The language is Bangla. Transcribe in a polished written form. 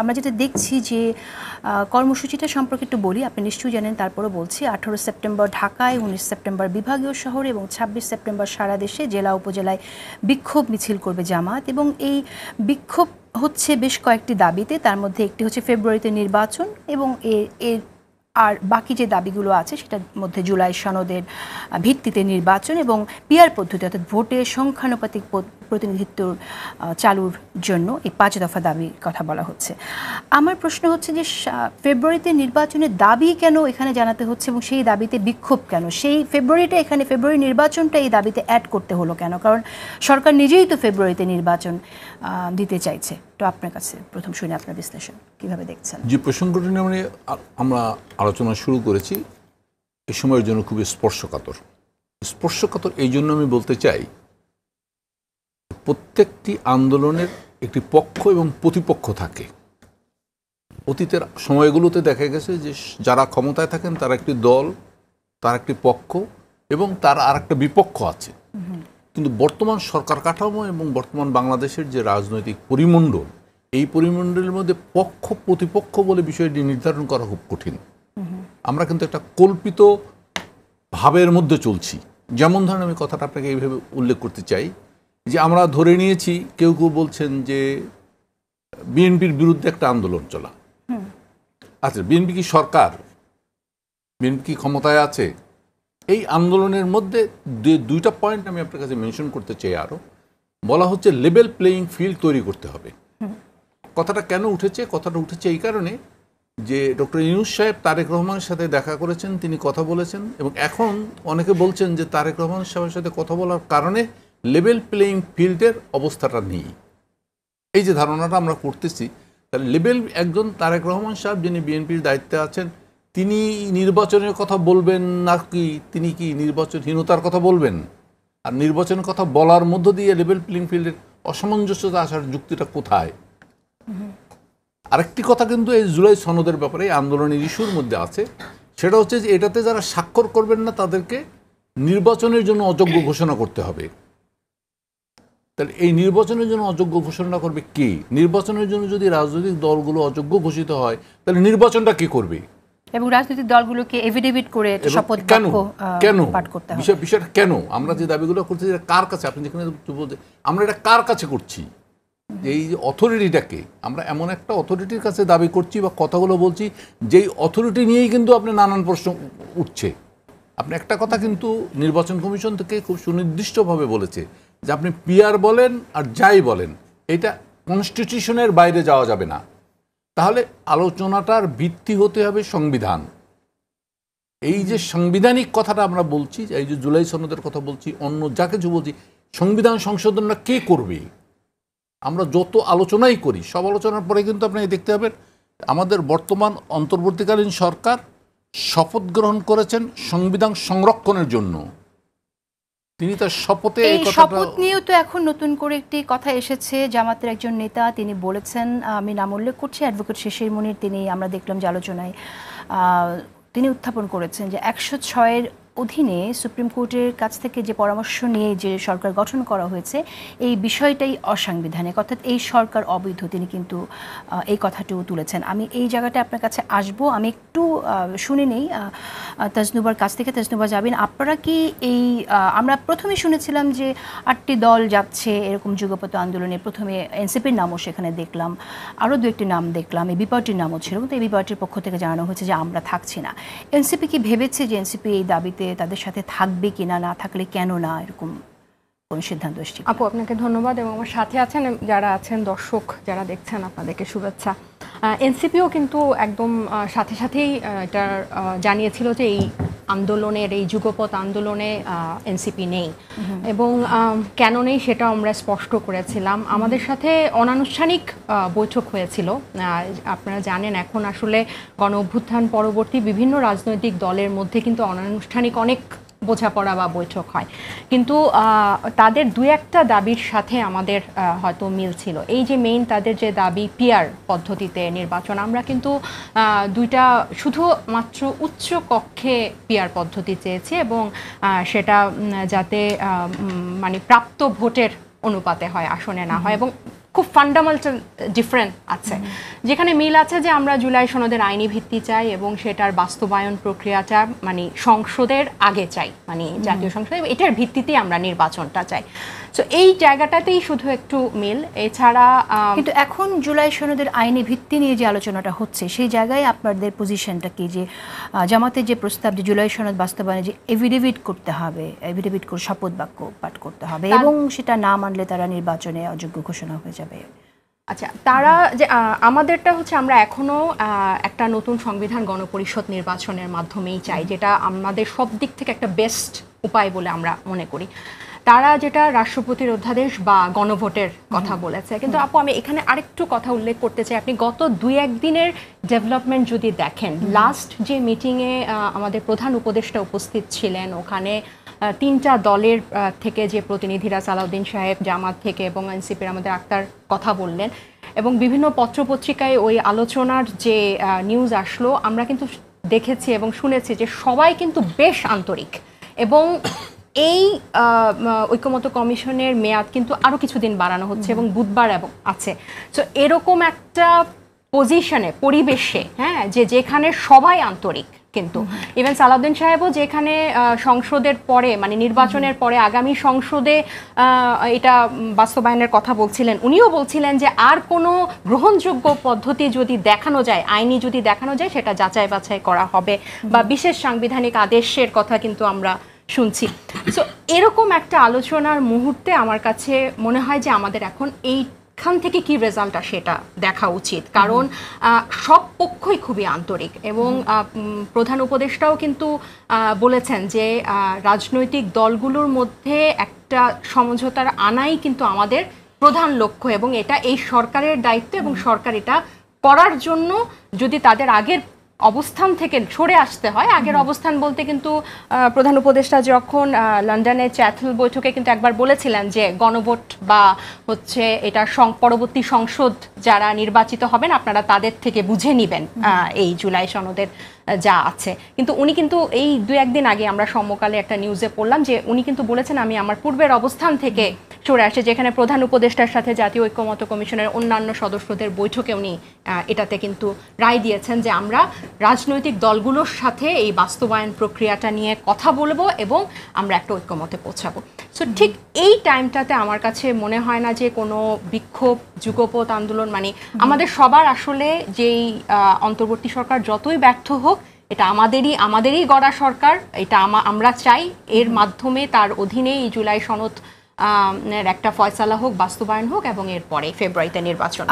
আমরা যেটা দেখছি যে কর্মসূচিটা সম্পর্কে একটু বলি, আপনি নিশ্চয়ই জানেন, তারপরে বলছি। 18 সেপ্টেম্বর ঢাকায়, 19 সেপ্টেম্বর বিভাগীয় শহরে এবং 26 সেপ্টেম্বর সারা দেশে জেলা উপজেলায় বিক্ষোভ মিছিল করবে জামাত। এবং এই বিক্ষোভ হচ্ছে বেশ কয়েকটি দাবিতে, তার মধ্যে একটি হচ্ছে ফেব্রুয়ারিতে নির্বাচন এবং এর আর বাকি যে দাবিগুলো আছে সেটার মধ্যে জুলাই সনদের ভিত্তিতে নির্বাচন এবং পিআর পদ্ধতি অর্থাৎ ভোটে সংখ্যানুপাতিক প্রতিনিধিত্ব চালুর জন্য এই 5 দফা দাবির কথা বলা হচ্ছে। আমার প্রশ্ন হচ্ছে যে ফেব্রুয়ারিতে নির্বাচনের দাবি কেন এখানে জানাতে হচ্ছে এবং সেই দাবিতে বিক্ষোভ কেন? সেই ফেব্রুয়ারি নির্বাচনটা এই দাবিতে অ্যাড করতে হলো কেন? কারণ সরকার নিজেই তো ফেব্রুয়ারিতে নির্বাচন দিতে চাইছে। তো আপনার কাছে প্রথম শুনে আপনার বিশ্লেষণ কিভাবে দেখছেন? যে প্রসঙ্গটি নিয়ে আমরা আলোচনা শুরু করেছি এ সময়ের জন্য খুবই স্পর্শকাতর এই জন্য আমি বলতে চাই, প্রত্যেকটি আন্দোলনের একটি পক্ষ এবং প্রতিপক্ষ থাকে। অতীতের সময়গুলোতে দেখা গেছে যে যারা ক্ষমতায় থাকেন তারা একটি দল, তার একটি পক্ষ এবং তার আর একটা বিপক্ষ আছে। কিন্তু বর্তমান সরকার কাঠামো এবং বর্তমান বাংলাদেশের যে রাজনৈতিক পরিমণ্ডল, এই পরিমণ্ডলের মধ্যে পক্ষ প্রতিপক্ষ বলে বিষয়টি নির্ধারণ করা খুব কঠিন। আমরা কিন্তু একটা কল্পিত ভাবের মধ্যে চলছি। যেমন ধরেন, আমি কথাটা আপনাকে এইভাবে উল্লেখ করতে চাই যে আমরা ধরে নিয়েছি, কেউ কেউ বলছেন যে বিএনপির বিরুদ্ধে একটা আন্দোলন চলা। আচ্ছা, বিএনপি কি সরকার? বিএনপি কি ক্ষমতায় আছে? এই আন্দোলনের মধ্যে দুইটা পয়েন্ট আমি আপনার কাছে মেনশন করতে চাই। আরও বলা হচ্ছে লেভেল প্লেয়িং ফিল্ড তৈরি করতে হবে। কথাটা কেন উঠেছে? কথাটা উঠেছে এই কারণে যে ডক্টর ইউনূস সাহেব তারেক রহমানের সাথে দেখা করেছেন, তিনি কথা বলেছেন এবং এখন অনেকে বলছেন যে তারেক রহমান সাহেবের সাথে কথা বলার কারণে লেভেল প্লেয়িং ফিল্ডের অবস্থাটা নেই। এই যে ধারণাটা আমরা করতেছি, তাহলে একজন তারেক রহমান সাহেব যিনি বিএনপির দায়িত্বে আছেন, তিনি নির্বাচনের কথা বলবেন নাকি তিনি কি নির্বাচনহীনতার কথা বলবেন? আর নির্বাচনের কথা বলার মধ্য দিয়ে লেভেল প্লেয়িং ফিল্ডের অসামঞ্জস্যতা আসার যুক্তিটা কোথায়? আরেকটি কথা কিন্তু এই জুলাই সনদের ব্যাপারে আন্দোলনের ইস্যুর মধ্যে আছে, সেটা হচ্ছে যে এটাতে যারা স্বাক্ষর করবেন না তাদেরকে নির্বাচনের জন্য অযোগ্য ঘোষণা করতে হবে। তাহলে এই নির্বাচনের জন্য অযোগ্য ঘোষণা করবে কে? নির্বাচনের জন্য যদি রাজনৈতিক দলগুলো অযোগ্য ঘোষিত হয় তাহলে নির্বাচনটা কে করবে? এবং রাজনৈতিক দলগুলোকে এফিডেভিট করে শপথ পাঠ করতে হবে। বিষয়টা কেন? আমরা যে দাবিগুলো করছি কার কাছে? আপনি যেখানে বলতে, আমরা এটা কার কাছে করছি? এই অথরিটিটাকে আমরা এমন একটা অথরিটির কাছে দাবি করছি বা কথাগুলো বলছি, যেই অথরিটি নিয়েই কিন্তু আপনি নানান প্রশ্ন উঠছে। আপনি একটা কথা কিন্তু নির্বাচন কমিশন থেকে খুব সুনির্দিষ্টভাবে বলেছে যে আপনি পিআর বলেন আর যাই বলেন, এটা কনস্টিটিউশনের বাইরে যাওয়া যাবে না। তাহলে আলোচনাটার ভিত্তি হতে হবে সংবিধান। এই যে সাংবিধানিক কথাটা আমরা বলছি, এই যে জুলাই সনদের কথা বলছি, অন্য যা কিছু বলছি, সংবিধান সংশোধনটা কে করবে? আমরা যত আলোচনাই করি, সব আলোচনার পরে কিন্তু আপনাকে দেখতে হবে আমাদের বর্তমান অন্তর্বর্তীকালীন সরকার শপথ গ্রহণ করেছেন সংবিধান সংরক্ষণের জন্য। তিনি তার শপথে এই শপথ নিয়েও তো এখন নতুন করে একটি কথা এসেছে। জামাতের একজন নেতা তিনি বলেছেন, আমি নাম উল্লেখ করছি, অ্যাডভোকেট শিশির মনির, তিনি আমরা দেখলাম যে আলোচনায় তিনি উত্থাপন করেছেন যে 106-এর অধীনে সুপ্রিম কোর্টের কাছ থেকে যে পরামর্শ নিয়ে যে সরকার গঠন করা হয়েছে এই বিষয়টাই অসাংবিধানিক, অর্থাৎ এই সরকার অবৈধ। তিনি কিন্তু এই কথাটিও তুলেছেন। আমি এই জায়গাটা আপনার কাছে আসব, আমি একটু শুনে নেই তাজনুবার কাছ থেকে। তাজনুবা যাবেন, আপনারা কি এই আমরা প্রথমে শুনেছিলাম যে 8টি দল যাচ্ছে এরকম যুগপৎ আন্দোলনে, প্রথমে এনসিপির নামও সেখানে দেখলাম, আরও 2-1টি নাম দেখলাম, এই বিপার্টির নামও ছিল, কিন্তু এই বিপার্টির পক্ষ থেকে জানানো হয়েছে যে আমরা থাকছি না। এনসিপি কি ভেবেছে যে এনসিপি এই দাবিতে তাদের সাথে থাকবে কিনা, না থাকলে কেন না, এরকম কোন সিদ্ধান্ত এসেছে? আপু আপনাকে ধন্যবাদ এবং আমার সাথে আছেন যারা আছেন দর্শক যারা দেখছেন আপনাদেরকে শুভেচ্ছা। এনসিপিও কিন্তু একদম সাথে সাথেই এটা জানিয়েছিল যে এই আন্দোলনের, এই যুগপৎ আন্দোলনে এনসিপি নেই এবং কেন নেই সেটা আমরা স্পষ্ট করেছিলাম। আমাদের সাথে অনানুষ্ঠানিক বৈঠক হয়েছিল। আপনারা জানেন এখন আসলে গণ অভ্যুত্থান পরবর্তী বিভিন্ন রাজনৈতিক দলের মধ্যে কিন্তু অনানুষ্ঠানিক অনেক বোঝাপড়া বা বৈঠক হয়, কিন্তু তাদের 2-1টা দাবির সাথে আমাদের হয়তো মিল ছিল। এই যে মেইন তাদের যে দাবি পিআর পদ্ধতিতে নির্বাচন, আমরা কিন্তু দুইটা শুধুমাত্র উচ্চ কক্ষে পিআর পদ্ধতি চেয়েছি এবং সেটা যাতে মানে প্রাপ্ত ভোটের অনুপাতে হয়, আসনে না হয়। এবং খুব ফান্ডামেন্টাল ডিফারেন্স আছে। যেখানে মিল আছে যে আমরা জুলাই সনদের আইনি ভিত্তি চাই এবং সেটার বাস্তবায়ন প্রক্রিয়াটা মানে সংসদের আগে চাই, মানে জাতীয় সংসদ, এটার ভিত্তিতেই আমরা নির্বাচনটা চাই। তো এই জায়গাটাতেই শুধু একটু মিল, এছাড়া কিন্তু এখন জুলাই সনদের আইনি ভিত্তি নিয়ে যে আলোচনাটা হচ্ছে সেই জায়গায় আপনাদের পজিশনটা কি, যে জামাতের যে প্রস্তাব যে জুলাই সনদ বাস্তবায়নে যে এভিডেভিট করতে হবে, এভিডেভিট করে শপথ বাক্য পাঠ করতে হবে এবং সেটা না মানলে তারা নির্বাচনে অযোগ্য ঘোষণা হয়ে যাবে। আচ্ছা, তারা যে আমাদেরটা হচ্ছে আমরা এখনো একটা নতুন সংবিধান গণপরিষদ নির্বাচনের মাধ্যমেই চাই, যেটা আমাদের সব দিক থেকে একটা বেস্ট উপায় বলে আমরা মনে করি। তারা যেটা রাষ্ট্রপতির অধ্যাদেশ বা গণভোটের কথা বলেছে, কিন্তু আপু আমি এখানে আরেকটু কথা উল্লেখ করতে চাই। আপনি গত 2-1 দিনের ডেভেলপমেন্ট যদি দেখেন, লাস্ট যে মিটিংয়ে আমাদের প্রধান উপদেষ্টা উপস্থিত ছিলেন, ওখানে 3টা দলের থেকে যে প্রতিনিধিরা, সালাউদ্দিন সাহেব জামাত থেকে এবং এনসিপির আমাদের আক্তার কথা বললেন, এবং বিভিন্ন পত্রপত্রিকায় ওই আলোচনার যে নিউজ আসলো আমরা কিন্তু দেখেছি এবং শুনেছি যে সবাই কিন্তু বেশ আন্তরিক, এবং এই ঐকমত্য কমিশনের মেয়াদ কিন্তু আরও কিছুদিন বাড়ানো হচ্ছে এবং বুধবার এবং আছে। তো এরকম একটা পজিশনে, পরিবেশে, হ্যাঁ, যেখানে সবাই আন্তরিক, কিন্তু ইভেন সালাউদ্দিন সাহেবও যেখানে সংসদের পরে মানে নির্বাচনের পরে আগামী সংসদে এটা বাস্তবায়নের কথা বলছিলেন, উনিও বলছিলেন যে আর কোনো গ্রহণযোগ্য পদ্ধতি যদি দেখানো যায়, আইনি যদি দেখানো যায়, সেটা যাচাই বাছাই করা হবে, বা বিশেষ সাংবিধানিক আদেশের কথা কিন্তু আমরা শুনছি। সো এরকম একটা আলোচনার মুহূর্তে আমার কাছে মনে হয় যে আমাদের এখন এইখান থেকে কি রেজাল্ট আসে সেটা দেখা উচিত, কারণ সব পক্ষই খুবই আন্তরিক, এবং প্রধান উপদেষ্টাও কিন্তু বলেছেন যে রাজনৈতিক দলগুলোর মধ্যে একটা সমঝোতার আনাই কিন্তু আমাদের প্রধান লক্ষ্য, এবং এটা এই সরকারের দায়িত্ব, এবং সরকার এটা করার জন্য যদি তাদের আগের অবস্থান থেকে সরে আসতে হয়, আগের অবস্থান বলতে কিন্তু প্রধান উপদেষ্টা যখন লন্ডনে চ্যাথেল বৈঠকে কিন্তু একবার বলেছিলেন যে গণভোট বা হচ্ছে এটা পরবর্তী সংসদ যারা নির্বাচিত হবেন আপনারা তাদের থেকে বুঝে নেবেন এই জুলাই সনদের যা আছে। কিন্তু উনি কিন্তু এই 2-1 দিন আগে আমরা সমকালে একটা নিউজে পড়লাম যে উনি কিন্তু বলেছেন আমি আমার পূর্বের অবস্থান থেকে সরে আসে, যেখানে প্রধান উপদেষ্টার সাথে জাতীয় ঐকমত্য কমিশনের অন্যান্য সদস্যদের বৈঠকে উনি এটাতে কিন্তু রায় দিয়েছেন যে আমরা রাজনৈতিক দলগুলোর সাথে এই বাস্তবায়ন প্রক্রিয়াটা নিয়ে কথা বলবো এবং আমরা একটা ঐকমত্যে পৌঁছাবো। সো ঠিক এই টাইমটাতে আমার কাছে মনে হয় না যে কোনো বিক্ষোভ, যুগপৎ আন্দোলন, মানে আমাদের সবার আসলে যেই অন্তর্বর্তী সরকার যতই ব্যর্থ হোক, এটা আমাদেরই গড়া সরকার, এটা আমরা চাই এর মাধ্যমে তার অধীনে এই জুলাই সনদ একটা ফয়সালা হোক, বাস্তবায়ন হোক, এবং এরপরে ফেব্রুয়ারিতে নির্বাচন।